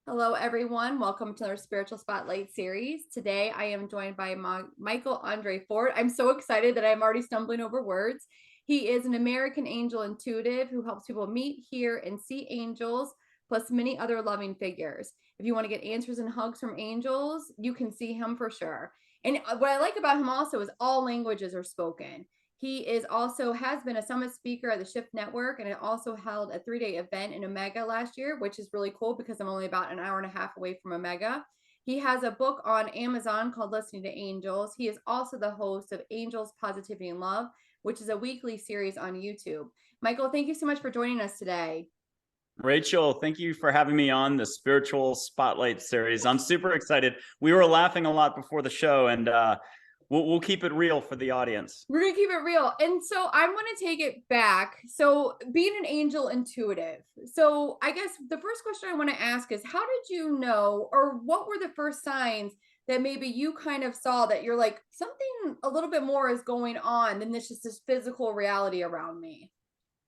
Hello, everyone. Welcome to our Spiritual Spotlight series. Today, I am joined by Michael Andre Ford. I'm so excited that I'm already stumbling over words. He is an American angel intuitive who helps people meet, hear, and see angels, plus many other loving figures. If you want to get answers and hugs from angels, you can see him for sure. And what I like about him also is all languages are spoken. He is also has been a summit speaker at the Shift Network, and it also held a 3-day event in Omega last year, which is really cool because I'm only about an hour and a half away from Omega. He has a book on Amazon called Listening to Angels. He is also the host of Angels, Positivity, and Love, which is a weekly series on YouTube. Michael, thank you so much for joining us today. Rachel, thank you for having me on the Spiritual Spotlight series. I'm super excited. We were laughing a lot before the show, and we'll keep it real for the audience. We're going to keep it real. And so I'm going to take it back. So, being an angel intuitive. So, I guess the first question I want to ask is how did you know, or what were the first signs that maybe you kind of saw that you're like, something a little bit more is going on than this physical reality around me?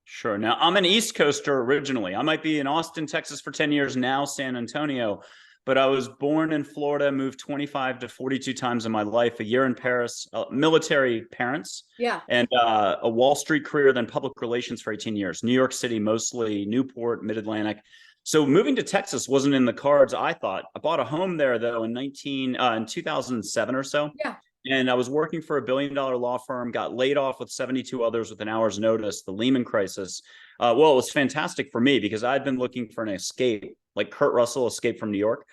Sure. Now, I'm an East Coaster originally. I might be in Austin, Texas for 10 years now, San Antonio, but I was born in Florida, moved 25 to 42 times in my life, a year in Paris, military parents, Yeah. and a Wall Street career, then public relations for 18 years, New York City, mostly Newport, Mid-Atlantic. So moving to Texas wasn't in the cards, I thought. I bought a home there, though, in 2007 or so. Yeah. And I was working for $1 billion law firm, got laid off with 72 others with an hour's notice, the Lehman crisis. Well, it was fantastic for me because I'd been looking for an escape, like Kurt Russell escaped from New York,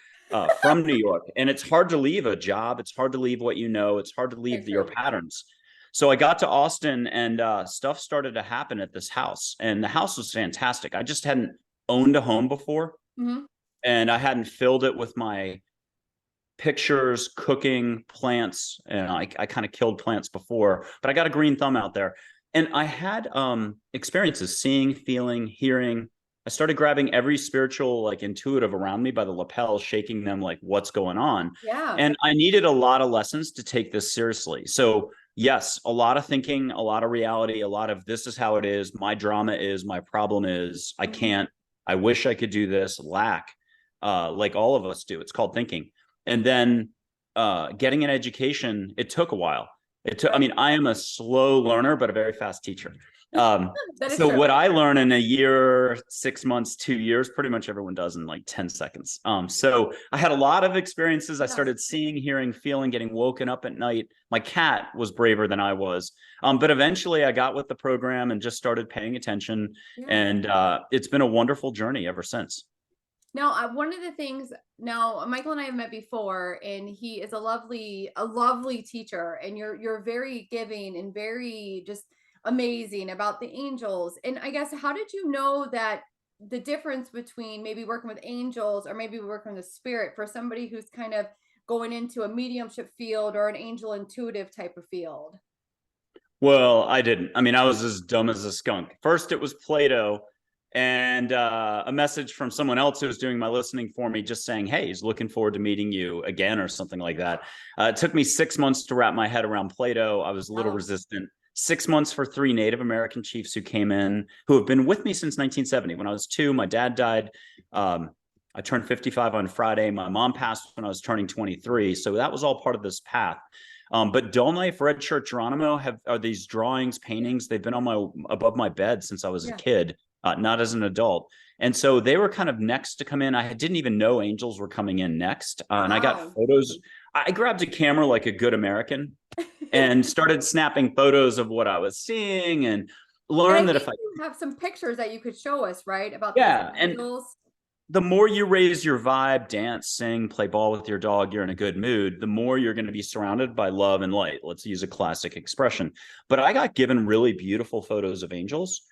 from New York. And it's hard to leave a job. It's hard to leave what you know. It's hard to leave your patterns. So I got to Austin and stuff started to happen at this house. And the house was fantastic. I just hadn't owned a home before. Mm-hmm. And I hadn't filled it with my pictures, cooking, plants, and I kind of killed plants before, but I got a green thumb out there. And I had experiences seeing, feeling, hearing. I started grabbing every spiritual, like intuitive around me by the lapel, shaking them like, what's going on? Yeah. And I needed a lot of lessons to take this seriously. So yes, a lot of thinking, a lot of reality, a lot of this is how it is. My drama is, my problem is, I can't, I wish I could do this, lack, like all of us do. It's called thinking. And then getting an education, it took a while. I mean, I am a slow learner, but a very fast teacher. So what I learn in a year, 6 months, 2 years, pretty much everyone does in like 10 seconds. So I had a lot of experiences. I started seeing, hearing, feeling, getting woken up at night. My cat was braver than I was. But eventually I got with the program and just started paying attention. And it's been a wonderful journey ever since. Now, one of the things now, Michael and I have met before, and he is a lovely teacher, and you're very giving and very just amazing about the angels. And I guess how did you know that the difference between maybe working with angels or maybe working with spirit for somebody who's kind of going into a mediumship field or an angel intuitive type of field? Well, I didn't. I mean, I was as dumb as a skunk. First, it was Plato and a message from someone else who was doing my listening for me, just saying, hey, he's looking forward to meeting you again or something like that. It took me 6 months to wrap my head around Plato. I was a little resistant. 6 months for 3 Native American chiefs who came in, who have been with me since 1970. When I was 2, my dad died. I turned 55 on Friday. My mom passed when I was turning 23. So that was all part of this path. But Dome Life, Red Shirt, Geronimo are these drawings, paintings. They've been above my bed since I was a kid. Not as an adult. And so they were kind of next to come in. I didn't even know angels were coming in next. And I got photos. I grabbed a camera like a good American and started snapping photos of what I was seeing and learned that if I have some pictures that you could show us, right? About angels. The more you raise your vibe, dance, sing, play ball with your dog, you're in a good mood, the more you're going to be surrounded by love and light. Let's use a classic expression. But I got given really beautiful photos of angels.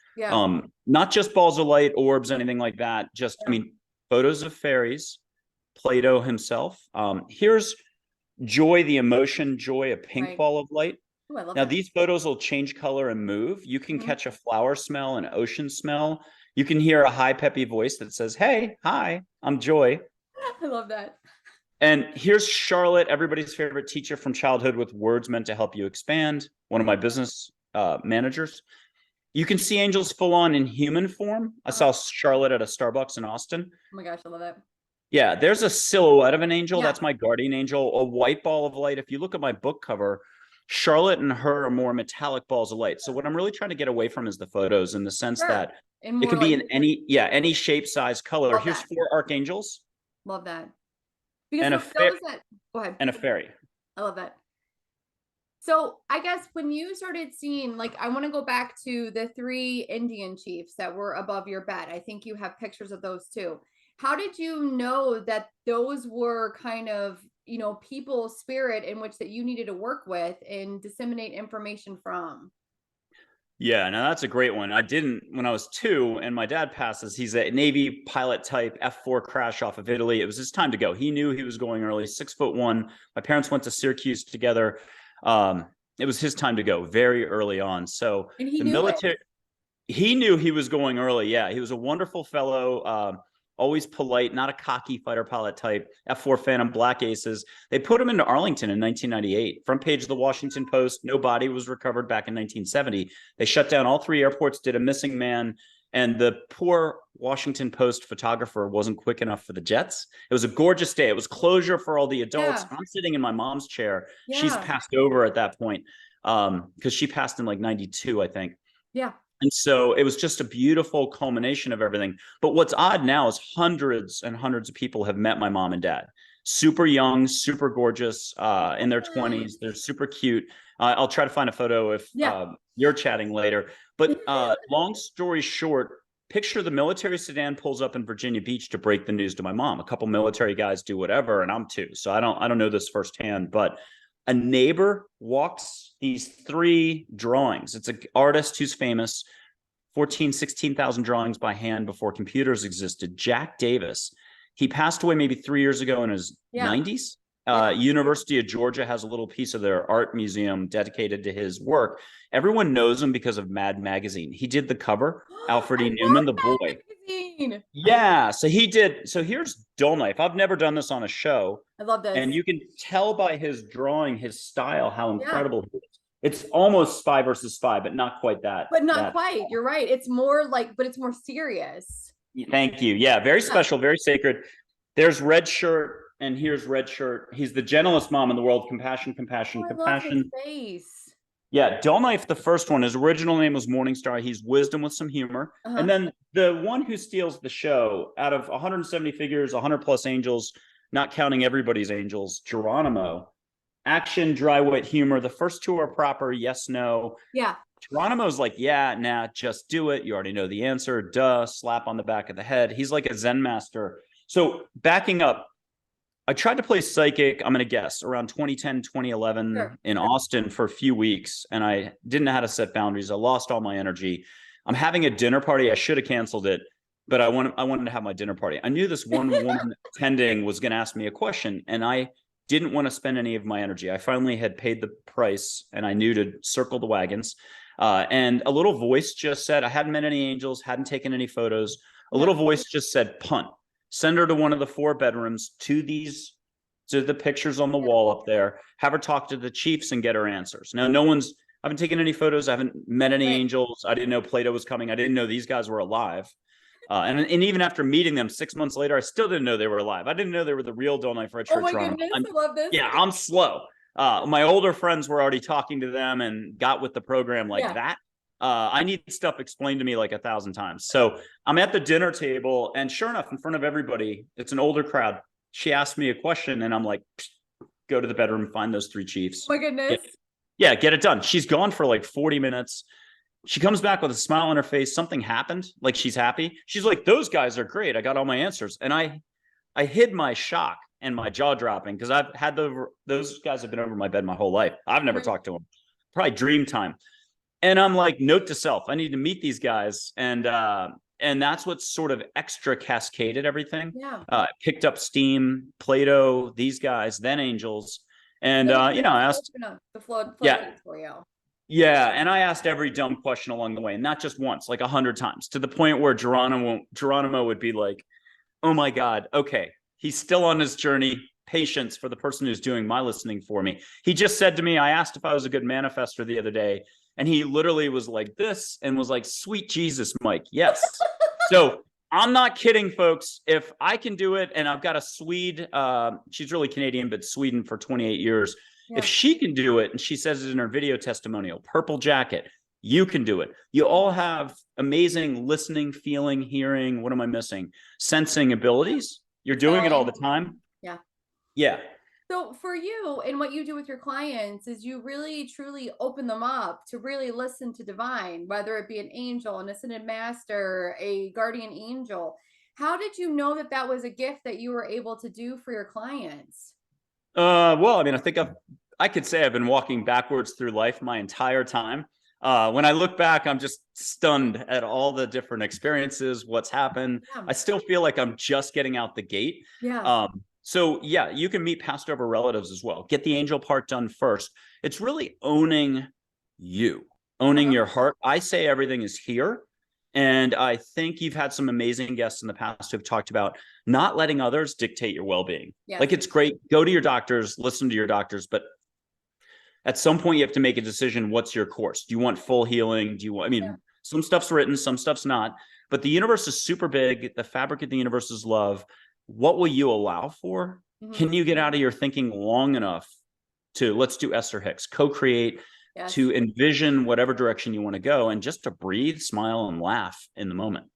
Not just balls of light, orbs, anything like that. Just, I mean, photos of fairies, Plato himself. Here's Joy, the emotion, Joy, a pink ball of light. Now, these photos will change color and move. You can catch a flower smell, an ocean smell. You can hear a high, peppy voice that says, hey, hi, I'm Joy. I love that. And here's Charlotte, everybody's favorite teacher from childhood with words meant to help you expand. One of my business managers. You can see angels full on in human form. I saw Charlotte at a Starbucks in Austin. Oh my gosh, I love that. Yeah, there's a silhouette of an angel. Yeah. That's my guardian angel, a white ball of light. If you look at my book cover, Charlotte and her are more metallic balls of light. So what I'm really trying to get away from is the photos in the sense Sure. that And it more can be like, in any shape, size, color. love Here's that. 4 archangels Love that. Because and a for fa- those that, go ahead. and a fairy. I love that. So I guess when you started seeing, like, I want to go back to the three Indian chiefs that were above your bed. I think you have pictures of those too. How did you know that those were kind of, people spirit in which that you needed to work with and disseminate information from? Yeah, now that's a great one. I didn't when I was 2 and my dad passes. He's a Navy pilot type F4 crash off of Italy. It was his time to go. He knew he was going early, 6'1". My parents went to Syracuse together. It was his time to go very early on. So And he the knew it. military, he knew he was going early. Yeah, he was a wonderful fellow. Always polite, not a cocky fighter pilot type. F4 Phantom Black Aces. They put him into Arlington in 1998. Front page of the Washington Post. No body was recovered back in 1970. They shut down all 3 airports, did a missing man, and the poor Washington Post photographer wasn't quick enough for the jets. It was a gorgeous day. It was closure for all the adults. Yeah. I'm sitting in my mom's chair. She's Yeah. passed over at that point because she passed in like 92, I think. Yeah. And so it was just a beautiful culmination of everything. But what's odd now is hundreds and hundreds of people have met my mom and dad. Super young, super gorgeous, in their 20s. They're super cute. I'll try to find a photo if Yeah. you're chatting later. But long story short, picture the military sedan pulls up in Virginia Beach to break the news to my mom. A couple military guys do whatever, and I'm 2, so I don't know this firsthand. But a neighbor walks these 3 drawings. It's an artist who's famous, 16,000 drawings by hand before computers existed. Jack Davis. He passed away maybe 3 years ago in his Yeah. 90s. Yeah. University of Georgia has a little piece of their art museum dedicated to his work. Everyone knows him because of Mad Magazine. He did the cover, Alfred I E. love Newman, the that boy. magazine. Yeah, so he did. So here's Dull Knife. I've never done this on a show, I love this. and you can tell by his drawing, his style, how Yeah. incredible he is. It's almost Spy versus Spy, but not quite that. But not quite. You're right. It's more like, but it's more serious. Thank you. Yeah, very Yeah. special, very sacred. There's Red Shirt, and here's Red Shirt. He's the gentlest mom in the world. Compassion, compassion, Oh, I love his compassion. face. Yeah, Dull Knife, the first one, his original name was Morningstar. He's wisdom with some humor. Uh-huh. And then the one who steals the show, out of 170 figures, 100 plus angels, not counting everybody's angels, Geronimo. Action, dry wit, humor. The first 2 are proper, yes, no. Yeah. Geronimo's like, yeah, nah, just do it. You already know the answer. Duh, slap on the back of the head. He's like a Zen master. So backing up, I tried to play psychic, I'm going to guess, around 2010, 2011 Sure. in Austin for a few weeks, and I didn't know how to set boundaries. I lost all my energy. I'm having a dinner party. I should have canceled it, but I wanted to have my dinner party. I knew this one woman attending was going to ask me a question, and I didn't want to spend any of my energy. I finally had paid the price, and I knew to circle the wagons. And a little voice just said, I hadn't met any angels, hadn't taken any photos. A little voice just said, punt. Send her to one of the 4 bedrooms, to the pictures on the wall up there. Have her talk to the chiefs and get her answers. Now, I haven't taken any photos. I haven't met any angels. I didn't know Plato was coming. I didn't know these guys were alive. And even after meeting them 6 months later, I still didn't know they were alive. I didn't know they were the real Dull Knife Red Shirt. Oh my goodness, I love this. Yeah, I'm slow. My older friends were already talking to them and got with the program like that. I need stuff explained to me like 1,000 times. So I'm at the dinner table, and sure enough, in front of everybody, it's an older crowd. She asked me a question, and I'm like, go to the bedroom, find those 3 chiefs. Oh my goodness. Get it done. She's gone for like 40 minutes. She comes back with a smile on her face. Something happened. Like, she's happy. She's like, those guys are great. I got all my answers. And I hid my shock and my jaw dropping because I've had those guys have been over my bed my whole life. I've never talked to them. Probably dream time. And I'm like, note to self, I need to meet these guys. And that's what sort of extra cascaded everything. Yeah. Picked up steam, Plato, these guys, then angels. And, I asked. The flood for you. Yeah. And I asked every dumb question along the way, and not just once, like 100 times, to the point where Geronimo would be like, oh my God, okay, he's still on his journey. Patience for the person who's doing my listening for me. He just said to me, I asked if I was a good manifester the other day. And he literally was like this and was like, sweet Jesus, Mike. Yes. So I'm not kidding, folks. If I can do it, and I've got a Swede, she's really Canadian, but Sweden for 28 years. If Yeah. she can do it, and she says it in her video testimonial, purple jacket, you can do it. You all have amazing listening, feeling, hearing. What am I missing? Sensing abilities. You're doing it all the Smelling. time. Yeah. Yeah. So for you and what you do with your clients is you really truly open them up to really listen to divine, whether it be an angel, an ascended master, a guardian angel. How did you know that that was a gift that you were able to do for your clients? Well, I mean, I could say I've been walking backwards through life my entire time. When I look back, I'm just stunned at all the different experiences, what's happened. Yeah. I still feel like I'm just getting out the gate. Yeah. So yeah, you can meet passed over relatives as well. Get the angel part done first. It's really owning you, owning Uh-huh. your heart. I say everything is here. And I think you've had some amazing guests in the past who have talked about not letting others dictate your well-being. Yes. Like, it's great, go to your doctors, listen to your doctors, but at some point you have to make a decision. What's your course? Do you want full healing? Do you want, I Yeah. mean, some stuff's written, some stuff's not, but the universe is super big. The fabric of the universe is love. What will you allow for? Mhm. Can you get out of your thinking long enough to, let's do Esther Hicks, co-create, Yes. to envision whatever direction you want to go, and just to breathe, smile, and laugh in the moment.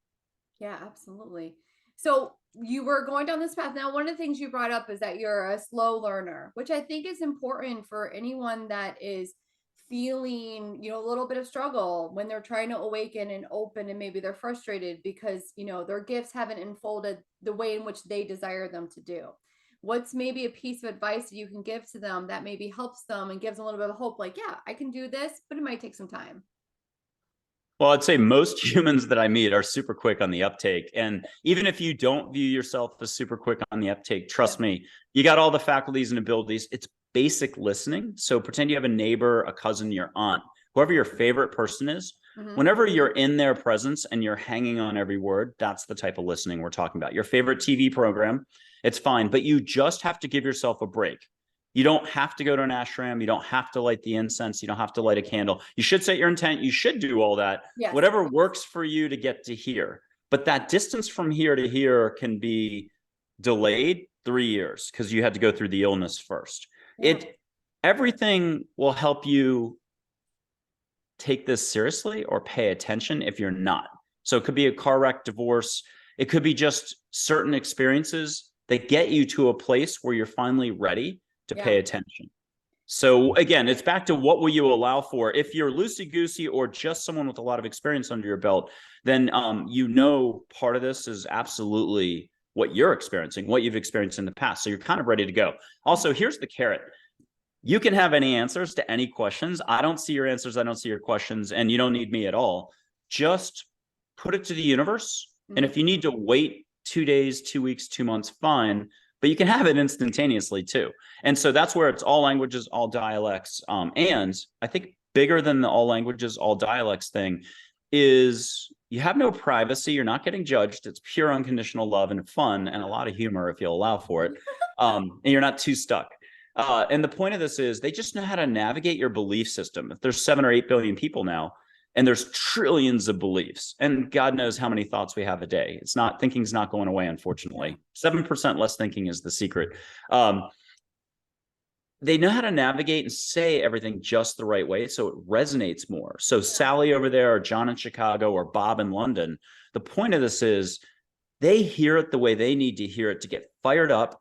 Yeah, absolutely. So you were going down this path. Now, one of the things you brought up is that you're a slow learner, which I think is important for anyone that is feeling, a little bit of struggle when they're trying to awaken and open, and maybe they're frustrated because, their gifts haven't unfolded the way in which they desire them to do. What's maybe a piece of advice that you can give to them that maybe helps them and gives them a little bit of hope, like, yeah, I can do this, but it might take some time. Well, I'd say most humans that I meet are super quick on the uptake. And even if you don't view yourself as super quick on the uptake, Yeah. trust me, you got all the faculties and abilities. It's basic listening. So pretend you have a neighbor, a cousin, your aunt, whoever your favorite person is. Hmm. Whenever you're in their presence and you're hanging on every word, that's the type of listening we're talking about. Your favorite TV program, it's fine, but you just have to give yourself a break. You don't have to go to an ashram. You don't have to light the incense. You don't have to light a candle. You should set your intent. You should do all that. Yes. Whatever works for you to get to here. But that distance from here to here can be delayed 3 years because you had to go through the illness first. Yeah. Everything will help you take this seriously or pay attention if you're not. So it could be a car wreck, divorce. It could be just certain experiences that get you to a place where you're finally ready to Yeah. pay attention. So again, it's back to what will you allow for. If you're loosey-goosey or just someone with a lot of experience under your belt, then part of this is absolutely what you're experiencing, what you've experienced in the past. So you're kind of ready to go. Also, here's the carrot. You can have any answers to any questions. I don't see your answers. I don't see your questions, and you don't need me at all. Just put it to the universe. And if you need to wait 2 days, 2 weeks, 2 months, fine. But you can have it instantaneously too. And so that's where it's all languages, all dialects. And I think bigger than the all languages, all dialects thing is you have no privacy. You're not getting judged. It's pure unconditional love and fun and a lot of humor if you'll allow for it. And you're not too stuck. And the point of this is they just know how to navigate your belief system. If there's 7 or 8 billion people now, and there's trillions of beliefs, and God knows how many thoughts we have a day. Thinking's not going away, unfortunately. 7% less thinking is the secret. They know how to navigate and say everything just the right way, so it resonates more. So Sally over there, or John in Chicago, or Bob in London, the point of this is they hear it the way they need to hear it to get fired up,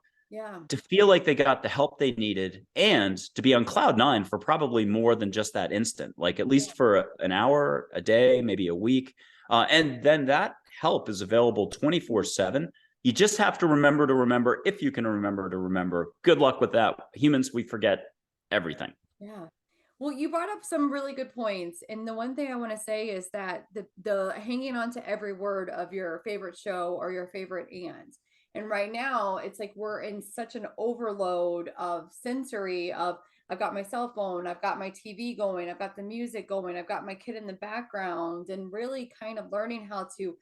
to feel like they got the help they needed, and to be on cloud 9 for probably more than just that instant, like at least for an hour, a day, maybe a week. And then that help is available 24/7. You just have to remember, if you can remember to remember. Good luck with that. Humans, we forget everything. Yeah. Well, you brought up some really good points. And the one thing I want to say is that the hanging on to every word of your favorite show or your favorite aunt. And right now, it's like we're in such an overload of sensory of I've got my cell phone, I've got my TV going, I've got the music going, I've got my kid in the background, and really kind of learning how to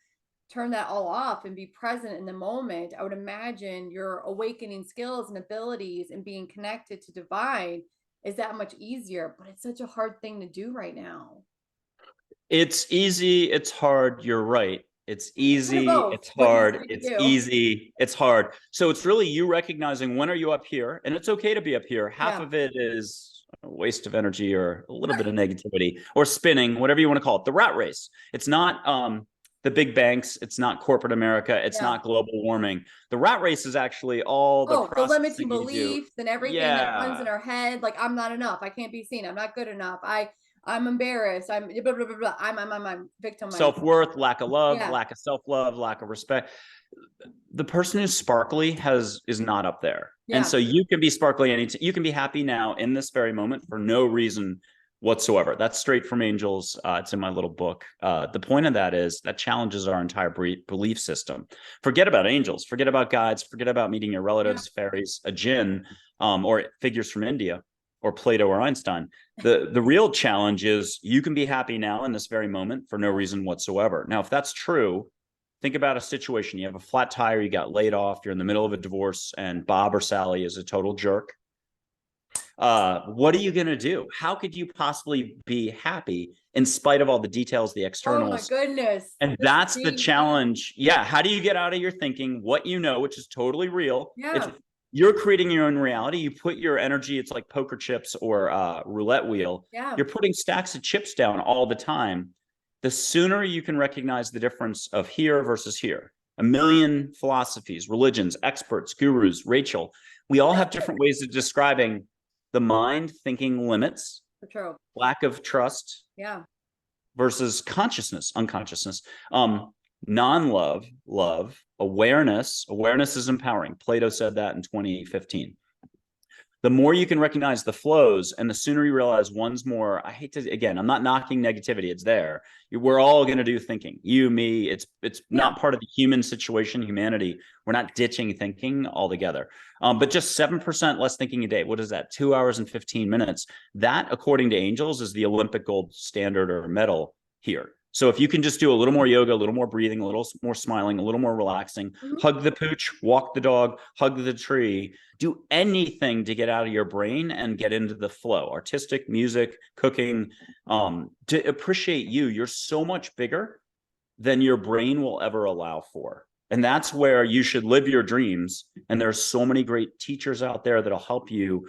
turn that all off and be present in the moment. I would imagine your awakening skills and abilities and being connected to divine is that much easier, but it's such a hard thing to do right now. It's easy. It's hard. You're right. It's What are easy. both? It's What easy hard. to It's do? easy. It's hard. So it's really you recognizing when are you up here, and it's okay to be up here. Half Yeah. of it is a waste of energy or a little bit of negativity or spinning, whatever you want to call it. The rat race. It's not the big banks. It's not corporate America. It's Yeah. not global warming. The rat race is actually all the Oh, the processing limiting you do. beliefs and everything that runs in Yeah. our head. Like, I'm not enough. I can't be seen. I'm not good enough. I'm embarrassed. I'm blah, blah, blah, blah. I'm victimized. Self-worth, lack of love, Yeah. lack of self-love, lack of respect. The person who's sparkly is not up there. And Yeah. so you can be sparkly anytime. You can be happy now in this very moment for no reason whatsoever. That's straight from Angels. It's in my little book. The point of that is that challenges our entire belief system. Forget about angels, forget about guides, forget about meeting your Yeah. relatives, fairies, a jinn, or figures from India, or Plato or Einstein. The real challenge is you can be happy now in this very moment for no reason whatsoever. Now, if that's true, think about a situation. You have a flat tire, you got laid off, you're in the middle of a divorce, and Bob or Sally is a total jerk. What are you going to do? How could you possibly be happy in spite of all the details, the Oh my externals? goodness. And This is that's the deep. challenge. Yeah. How do you get out of your thinking what you know, which is totally real? It's Yeah. you're creating your own reality. You put your energy, it's like poker chips or roulette wheel. Yeah. You're putting stacks of chips down all the time. The sooner you can recognize the difference of here versus here, a million philosophies, religions, experts, gurus, Rachel, we all have different ways of describing the mind thinking limits, For true. lack of trust Yeah. versus consciousness, unconsciousness, non-love, love, awareness. Awareness is empowering. Plato said that in 2015. The more you can recognize the flows and the sooner you realize one's more, I hate to, again, I'm not knocking negativity. It's there. We're all going to do thinking, you, me, it's Yeah. not part of the human situation, humanity. We're not ditching thinking altogether. But just 7% less thinking a day. What is that? 2 hours and 15 minutes. That, according to Angels, is the Olympic gold standard or medal here. So if you can just do a little more yoga, a little more breathing, a little more smiling, a little more relaxing, hug the pooch, walk the dog, hug the tree, do anything to get out of your brain and get into the flow, artistic, music, cooking, to appreciate you. You're so much bigger than your brain will ever allow for. And that's where you should live your dreams. And there's so many great teachers out there that'll help you.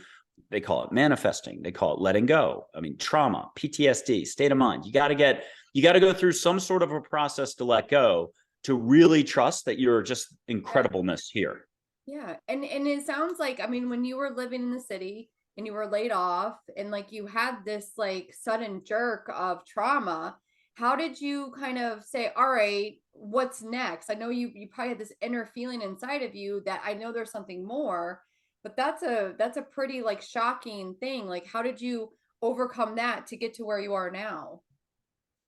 They call it manifesting. They call it letting go. I mean, trauma, PTSD, state of mind. You got to go through some sort of a process to let go, to really trust that you're just incredibleness here. Yeah. And it sounds like, I mean, when you were living in the city and you were laid off and like you had this like sudden jerk of trauma, how did you kind of say, all right, what's next? I know you probably had this inner feeling inside of you that I know there's something more, but that's a pretty like shocking thing. Like, how did you overcome that to get to where you are now?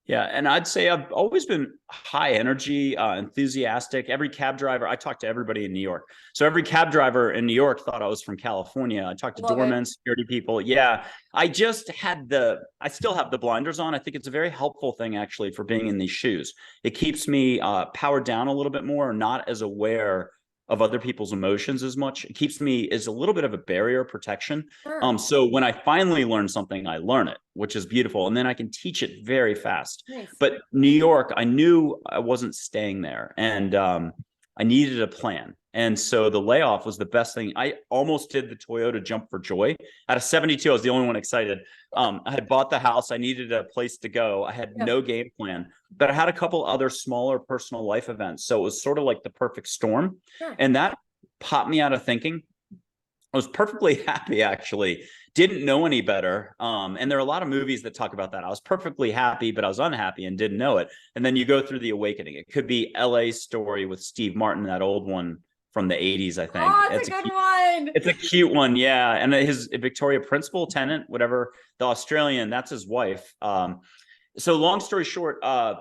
Yeah, and I'd say I've always been high energy, enthusiastic. Every cab driver, I talked to everybody in New York. So every cab driver in New York thought I was from California. I talked to Love it. doormen, security people. Yeah, I still have the blinders on. I think it's a very helpful thing actually for being in these shoes. It keeps me powered down a little bit more, not as aware of other people's emotions as much. It keeps me as a little bit of a barrier protection. Sure. So when I finally learn something, I learn it, which is beautiful. And then I can teach it very fast. Nice. But New York, I knew I wasn't staying there. And I needed a plan. And so the layoff was the best thing. I almost did the Toyota jump for joy. Out of 72, I was the only one excited. I had bought the house. I needed a place to go. I had Yeah. no game plan, but I had a couple other smaller personal life events. So it was sort of like the perfect storm. Sure. And that popped me out of thinking. I was perfectly happy, actually. Didn't know any better. And there are a lot of movies that talk about that. I was perfectly happy, but I was unhappy and didn't know it. And then you go through the awakening. It could be LA Story with Steve Martin, that old one from the 80s, I think. Oh, it's a good one. It's a cute one, yeah. And his Victoria Principal, Tenant, whatever, the Australian, that's his wife. So long story short, a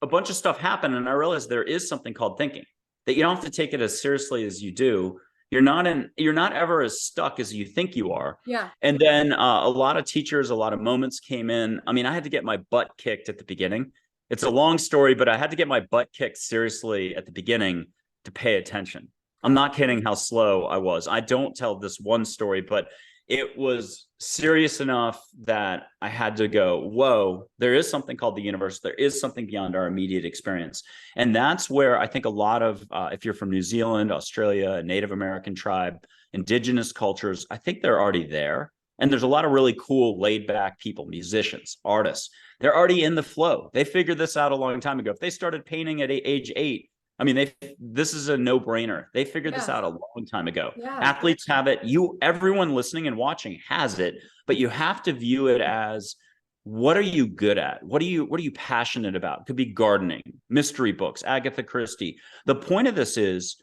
bunch of stuff happened, and I realized there is something called thinking, that you don't have to take it as seriously as you do. You're not ever as stuck as you think you are. Yeah. And then a lot of teachers, a lot of moments came in. I mean, I had to get my butt kicked at the beginning. It's a long story, but I had to get my butt kicked seriously at the beginning to pay attention. I'm not kidding how slow I was. I don't tell this one story, but it was serious enough that I had to go, whoa, there is something called the universe. There is something beyond our immediate experience. And that's where I think a lot of, if you're from New Zealand, Australia, Native American tribe, indigenous cultures, I think they're already there. And there's a lot of really cool, laid back people, musicians, artists. They're already in the flow. They figured this out a long time ago. If they started painting at age 8, I mean, this is a no-brainer. They figured this out a long time ago. Yeah. Athletes have it. Everyone listening and watching has it, but you have to view it as, what are you good at? What are you passionate about? It could be gardening, mystery books, Agatha Christie. The point of this is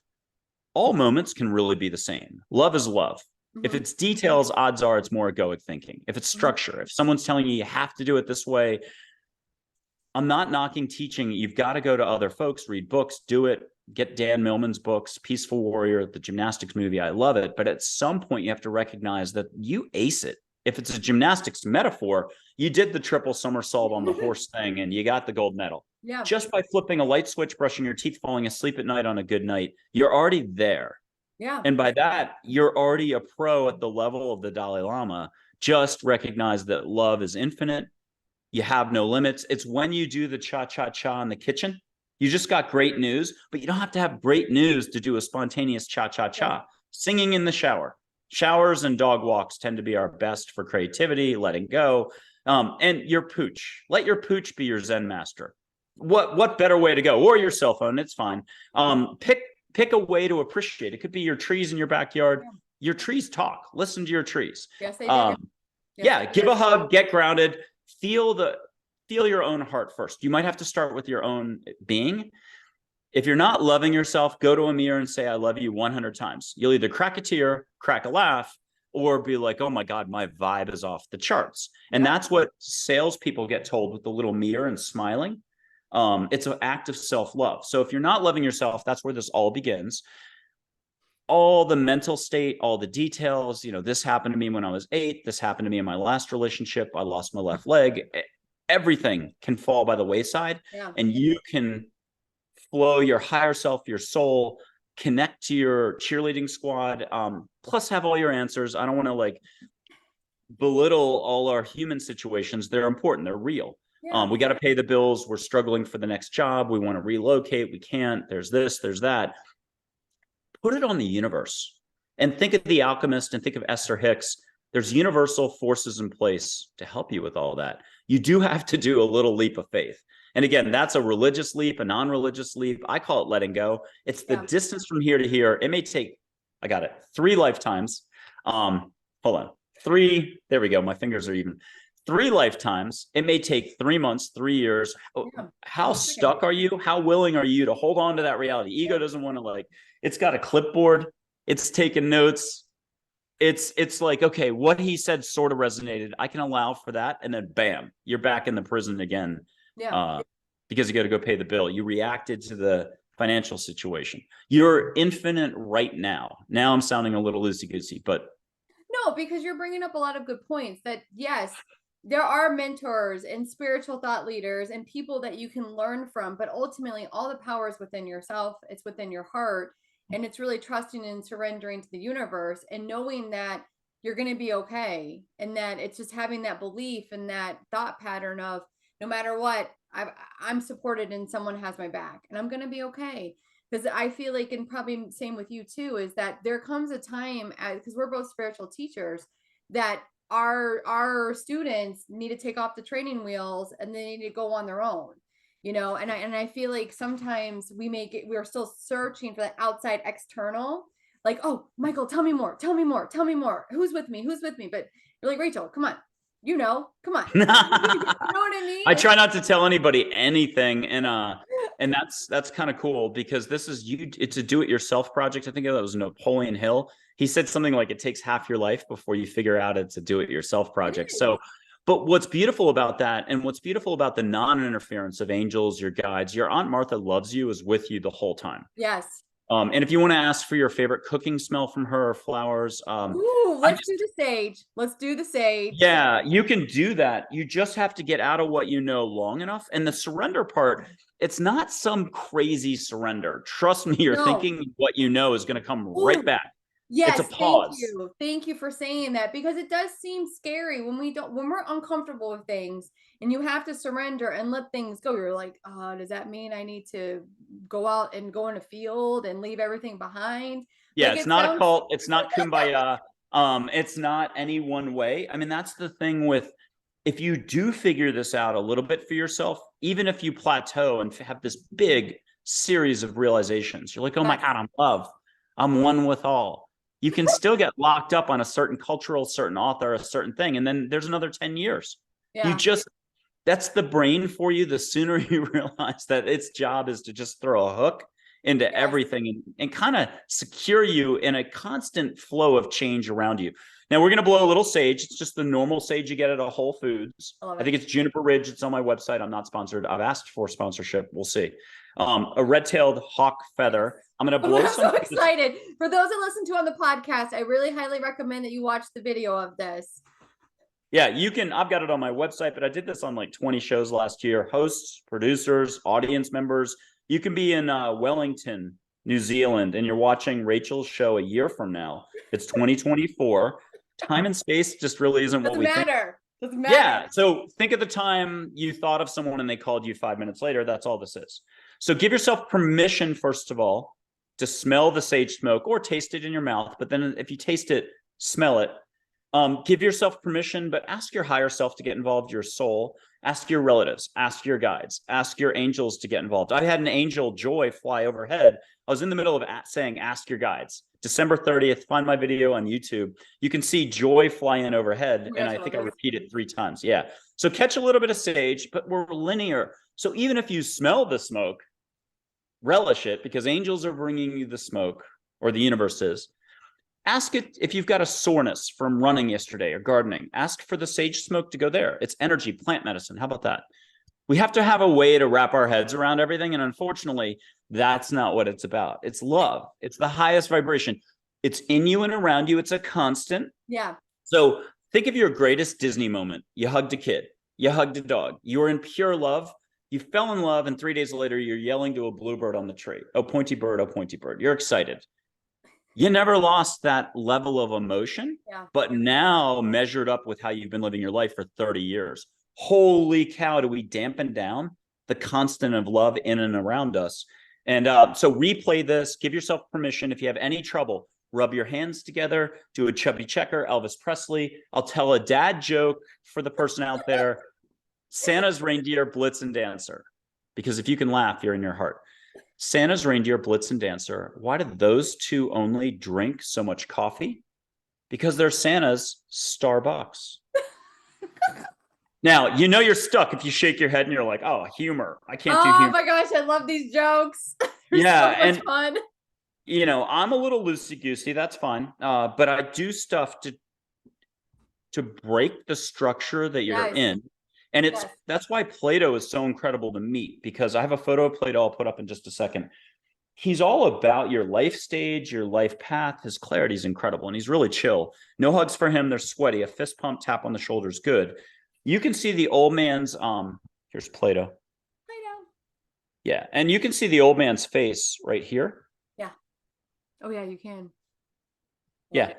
all moments can really be the same. Love is love. If it's details, odds are it's more egoic thinking. If it's structure, if someone's telling you have to do it this way, I'm not knocking teaching. You've got to go to other folks, read books, do it, get Dan Millman's books, Peaceful Warrior, the gymnastics movie. I love it. But at some point, you have to recognize that you ace it. If it's a gymnastics metaphor, you did the triple somersault on the horse thing and you got the gold medal. Yeah. Just by flipping a light switch, brushing your teeth, falling asleep at night on a good night, you're already there. Yeah. And by that, you're already a pro at the level of the Dalai Lama. Just recognize that love is infinite. You have no limits. It's when you do the cha-cha-cha in the kitchen, you just got great news, but you don't have to have great news to do a spontaneous cha-cha-cha. Yeah. Singing in the shower. Showers and dog walks tend to be our best for creativity, letting go. And your pooch. Let your pooch be your Zen master. What better way to go? Or your cell phone, it's fine. Pick a way to appreciate. It could be your trees in your backyard. Yeah. Your trees talk. Listen to your trees. Yes, they do. Yeah, give a hug, get grounded, feel your own heart first. You might have to start with your own being. If you're not loving yourself, go to a mirror and say, I love you 100 times. You'll either crack a tear, crack a laugh, or be like, oh my God, my vibe is off the charts. And that's what salespeople get told with the little mirror and smiling. It's an act of self-love. So if you're not loving yourself, that's where this all begins. All the mental state, all the details, this happened to me when I was 8. This happened to me in my last relationship. I lost my left leg. Everything can fall by the wayside. Yeah. And you can flow your higher self, your soul, connect to your cheerleading squad, plus have all your answers. I don't want to belittle all our human situations. They're important. They're real. Yeah. We got to pay the bills. We're struggling for the next job. We want to relocate. We can't. There's this, there's that. Put it on the universe and think of The Alchemist and think of Esther Hicks. There's universal forces in place to help you with all that. You do have to do a little leap of faith. And again, that's a religious leap, a non-religious leap. I call it letting go. It's the distance from here to here. It may take, 3 lifetimes. Hold on. 3, there we go. My fingers are even. 3 lifetimes. It may take 3 months, 3 years. How stuck are you? How willing are you to hold on to that reality? Ego doesn't want to it's got a clipboard. It's taking notes. It's like, okay, what he said sort of resonated. I can allow for that. And then bam, you're back in the prison again. Yeah. Because you got to go pay the bill. You reacted to the financial situation. You're infinite right now. Now I'm sounding a little loosey-goosey, but. No, because you're bringing up a lot of good points that, yes, there are mentors and spiritual thought leaders and people that you can learn from, but ultimately all the power is within yourself. It's within your heart. And it's really trusting and surrendering to the universe and knowing that you're going to be okay. And that it's just having that belief and that thought pattern of no matter what, I'm supported and someone has my back and I'm going to be okay. Because I feel like, and probably same with you too, is that there comes a time, because we're both spiritual teachers, that our students need to take off the training wheels and they need to go on their own. And I feel like sometimes we're still searching for that outside external, like, oh, Michael, tell me more. Who's with me? But you're like, Rachel, come on. Come on. You know what I mean? I try not to tell anybody anything. And that's kind of cool because it's a do-it-yourself project. I think that was Napoleon Hill. He said something like it takes half your life before you figure out it's a do-it-yourself project. So, but what's beautiful about that and what's beautiful about the non-interference of angels, your guides, your Aunt Martha loves you, is with you the whole time. Yes. And if you want to ask for your favorite cooking smell from her or flowers. Let's do the sage. Let's do the sage. Yeah, you can do that. You just have to get out of what you know long enough. And the surrender part, it's not some crazy surrender. Trust me, you're thinking what you know is going to come right back. It's a Yes, thank pause. you. Thank you for saying that because it does seem scary when we're uncomfortable with things and you have to surrender and let things go. You're like, does that mean I need to go out and go in a field and leave everything behind? Yeah, Like it's it not a sounds cult. It's not kumbaya. It's not any one way. I mean, that's the thing with, if you do figure this out a little bit for yourself, even if you plateau and have this big series of realizations, you're like, oh my yes. God, I'm love. I'm one with all. You can still get locked up on a certain cultural, certain author, a certain thing. And then there's another 10 years. You Yeah. just, that's the brain for you. The sooner you realize that its job is to just throw a hook into Yes. everything and kind of secure you in a constant flow of change around you. Now we're going to blow a little sage. It's just the normal sage you get at a Whole Foods. I love I think it. it's Juniper Ridge. It's on my website. I'm not sponsored. I've asked for sponsorship. We'll see. A red-tailed hawk feather. I'm going to blow I'm so some. excited. For those that listen to on the podcast, I really highly recommend that you watch the video of this. Yeah, you can. I've got it on my website, but I did this on like 20 shows last year. Hosts, producers, audience members. You can be in Wellington, New Zealand, and you're watching Rachel's show a year from now. It's 2024. Time and space just really isn't what Doesn't we think. matter. Doesn't matter. Yeah. So think of the time you thought of someone and they called you 5 minutes later. That's all this is. So give yourself permission, first of all, to smell the sage smoke or taste it in your mouth. But then if you taste it, smell it. Give yourself permission, but ask your higher self to get involved, your soul. Ask your relatives, ask your guides, ask your angels to get involved. I had an angel, Joy, fly overhead. I was in the middle of saying, ask your guides. December 30th, find my video on YouTube. You can see Joy fly in overhead, and I think I repeated 3 times. Yeah. So catch a little bit of sage, but we're linear. So even if you smell the smoke, relish it, because angels are bringing you the smoke, or the universe is. Ask it if you've got a soreness from running yesterday or gardening. Ask for the sage smoke to go there. It's energy, plant medicine. How about that? We have to have a way to wrap our heads around everything. And unfortunately, that's not what it's about. It's love. It's the highest vibration. It's in you and around you. It's a constant. Yeah. So think of your greatest Disney moment. You hugged a kid. You hugged a dog. You were in pure love. You fell in love. And 3 days later, you're yelling to a bluebird on the tree. Oh, pointy bird. Oh, pointy bird. You're excited. You never lost that level of emotion, Yeah. but now measured up with how you've been living your life for 30 years. Holy cow, do we dampen down the constant of love in and around us? And so replay this, give yourself permission. If you have any trouble, rub your hands together, do a chubby checker, Elvis Presley. I'll tell a dad joke for the person out there. Santa's reindeer, Blitzen dancer. Because if you can laugh, you're in your heart. Santa's reindeer, Blitzen dancer. Why did those two only drink so much coffee? Because they're Santa's Starbucks. Now, you know you're stuck if you shake your head and you're like, oh, humor. I can't do humor. Oh my gosh, I love these jokes. They're Yeah, so much and fun. you know, I'm a little loosey-goosey, that's fine. But I do stuff to break the structure that you're in. And that's why Plato is so incredible to meet, because I have a photo of Plato I'll put up in just a second. He's all about your life stage, your life path. His clarity is incredible, and he's really chill. No hugs for him. They're sweaty. A fist pump, tap on the shoulder is good. You can see the old man's, here's Plato. Plato. Yeah, and you can see the old man's face right here. Yeah. Oh yeah, you can. Yeah.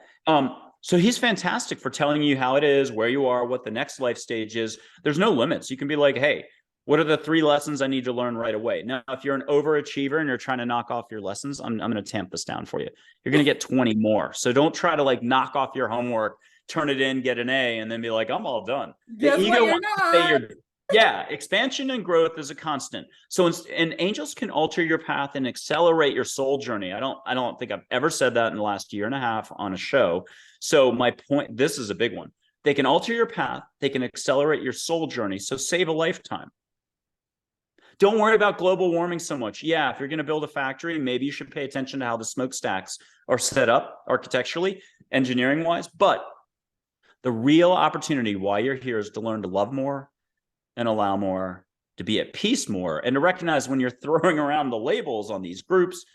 So he's fantastic for telling you how it is, where you are, what the next life stage is. There's no limits. You can be like, hey, what are the 3 lessons I need to learn right away? Now, if you're an overachiever and you're trying to knock off your lessons, I'm going to tamp this down for you. You're going to get 20 more. So don't try to like knock off your homework, turn it in, get an A, and then be like, I'm all done. Guess The ego what, you're wants to say you're, yeah, expansion and growth is a constant. So, and angels can alter your path and accelerate your soul journey. I don't think I've ever said that in the last year and a half on a show. So my point, this is a big one. They can alter your path. They can accelerate your soul journey. So save a lifetime. Don't worry about global warming so much. Yeah, if you're going to build a factory, maybe you should pay attention to how the smokestacks are set up architecturally, engineering-wise. But the real opportunity why you're here is to learn to love more and allow more, to be at peace more, and to recognize when you're throwing around the labels on these groups,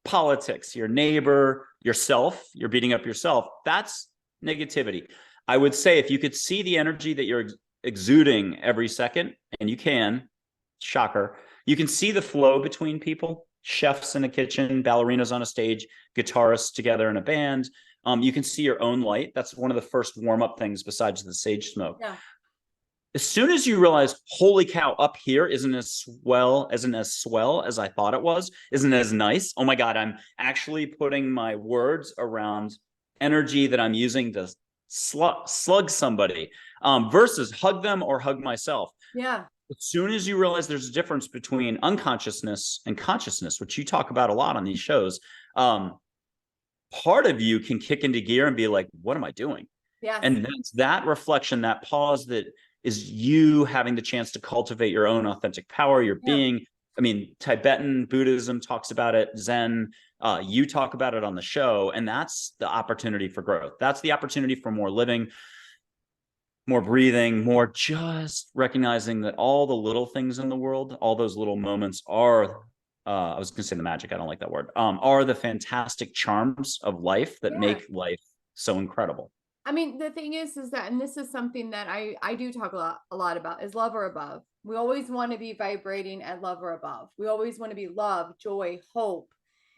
politics, your neighbor, yourself, you're beating up yourself. That's negativity. I would say if you could see the energy that you're exuding every second, and you can, shocker, you can see the flow between people, chefs in a kitchen, ballerinas on a stage, guitarists together in a band, You can see your own light. That's one of the first warm-up things besides the sage smoke. Yeah. As soon as you realize, holy cow, up here isn't as swell as I thought it was, isn't as nice. Oh my God, I'm actually putting my words around energy that I'm using to slug somebody, versus hug them or hug myself. Yeah. As soon as you realize there's a difference between unconsciousness and consciousness, which you talk about a lot on these shows, part of you can kick into gear and be like, what am I doing? Yes. And that's that reflection, that pause, that is you having the chance to cultivate your own authentic power, your being. I mean, Tibetan Buddhism talks about it, Zen, you talk about it on the show, and that's the opportunity for growth. That's the opportunity for more living, more breathing, more just recognizing that all the little things in the world, all those little moments are, I was going to say the magic, I don't like that word, are the fantastic charms of life that make life so incredible. I mean, the thing is that, and this is something that I do talk a lot about, is love or above. We always want to be vibrating at love or above. We always want to be love, joy, hope.